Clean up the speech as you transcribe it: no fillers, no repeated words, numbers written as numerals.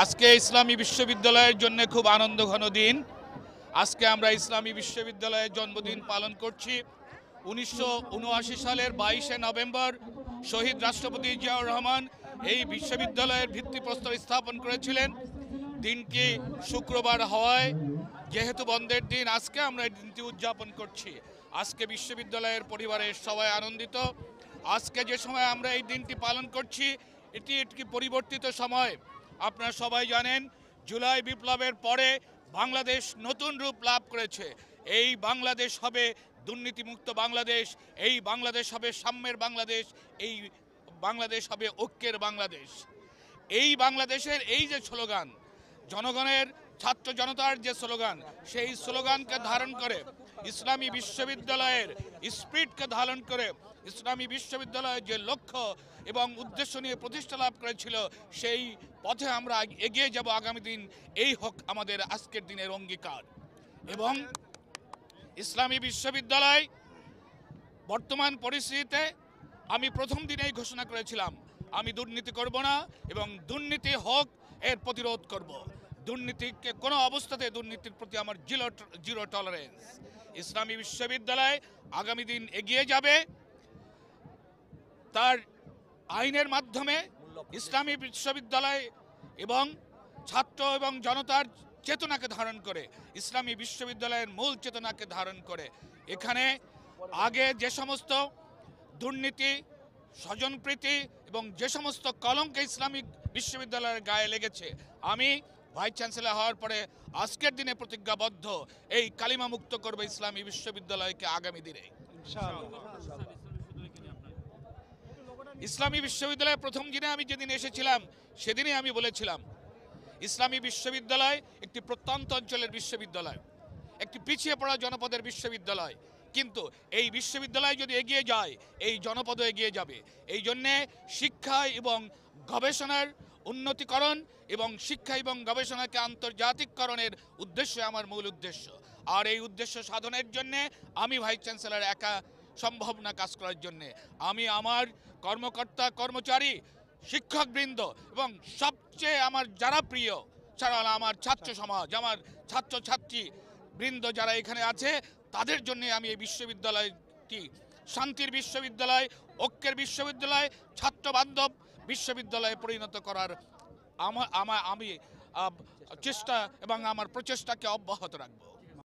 আজকে ইসলামী বিশ্ববিদ্যালয়ের জন্য খুব আনন্দঘন দিন। আজকে আমরা ইসলামী বিশ্ববিদ্যালয়ের জন্মদিন পালন করছি। 1979 সালের 22শে নভেম্বর শহীদ রাষ্ট্রপতি জিয়াউর রহমান এই বিশ্ববিদ্যালয়ের ভিত্তিপ্রস্তর স্থাপন করেছিলেন। দিনটি শুক্রবার হওয়ায় যেহেতু বন্ধের দিন, আজকে আমরা এই দিনটি উদযাপন করছি। আজকে বিশ্ববিদ্যালয়ের পরিবারের সবাই আনন্দিত। আজকে যে সময় আমরা এই দিনটি পালন করছি, এটি একটি পরিবর্তিত সময়। আপনারা সবাই জানেন, জুলাই বিপ্লবের পরে বাংলাদেশ নতুন রূপ লাভ করেছে। এই বাংলাদেশ হবে দুর্নীতিমুক্ত বাংলাদেশ, এই বাংলাদেশ হবে সাম্যের বাংলাদেশ, এই বাংলাদেশ হবে ঐক্যের বাংলাদেশ। এই বাংলাদেশের এই যে স্লোগান, জনগণের ছাত্র জনতার যে স্লোগান, সেই স্লোগানকে ধারণ করে ইসলামী বিশ্ববিদ্যালয়ের স্পিরিটকে ধারণ করে ইসলামী বিশ্ববিদ্যালয়ের যে লক্ষ্য এবং উদ্দেশ্য নিয়ে প্রতিষ্ঠা লাভ করেছিল, সেই পথে আমরা এগিয়ে যাব আগামী দিন। এই হোক আমাদের আজকের দিনের অঙ্গীকার। এবং ইসলামী বিশ্ববিদ্যালয় বর্তমান পরিস্থিতিতে আমি প্রথম দিনেই ঘোষণা করেছিলাম, আমি দুর্নীতি করব না এবং দুর্নীতি হোক এর প্রতিরোধ করব। দুর্নীতিকে কোনো অবস্থাতে দুর্নীতির প্রতি আমার জিরো টলারেন্স। ইসলামী বিশ্ববিদ্যালয় আগামী দিন এগিয়ে যাবে তার আইনের মাধ্যমে। ইসলামী বিশ্ববিদ্যালয় এবং ছাত্র এবং জনতার চেতনাকে ধারণ করে, ইসলামী বিশ্ববিদ্যালয়ের মূল চেতনাকে ধারণ করে। এখানে আগে যে সমস্ত দুর্নীতি, স্বজনপ্রীতি এবং যে সমস্ত কলঙ্ক ইসলামিক বিশ্ববিদ্যালয়ের গায়ে লেগেছে, আমি ভাইস চ্যান্সেলর হওয়ার পরে আজকের দিনে প্রতিজ্ঞাবদ্ধ, এই কালিমা মুক্ত করবে ইসলামী বিশ্ববিদ্যালয়কে আগামী দিনে। ইসলামী বিশ্ববিদ্যালয়ের প্রথম দিনে আমি যেদিন এসেছিলাম, সেদিনই আমি বলেছিলাম, ইসলামী বিশ্ববিদ্যালয় একটি প্রত্যন্ত অঞ্চলের বিশ্ববিদ্যালয়, একটি পিছিয়ে পড়া জনপদের বিশ্ববিদ্যালয়। কিন্তু এই বিশ্ববিদ্যালয় যদি এগিয়ে যায়, এই জনপদও এগিয়ে যাবে। এই জন্যে শিক্ষা এবং গবেষণার উন্নতিকরণ এবং শিক্ষা এবং গবেষণাকে আন্তর্জাতিককরণের উদ্দেশ্য আমার মূল উদ্দেশ্য। আর এই উদ্দেশ্য সাধনের জন্যে আমি ভাইস চ্যান্সেলর একা সম্ভব না কাজ করার জন্যে। আমি আমার কর্মকর্তা, কর্মচারী, শিক্ষকবৃন্দ এবং সবচেয়ে আমার যারা প্রিয়, ছাড়া আমার ছাত্র সমাজ, আমার ছাত্রছাত্রী বৃন্দ যারা এখানে আছে, তাদের জন্য আমি এই বিশ্ববিদ্যালয়টি শান্তির বিশ্ববিদ্যালয়, ঐক্যের বিশ্ববিদ্যালয়, ছাত্র বান্ধব বিশ্ববিদ্যালয়ে পরিণত করার আমি চেষ্টা এবং আমার প্রচেষ্টাকে অব্যাহত রাখবো।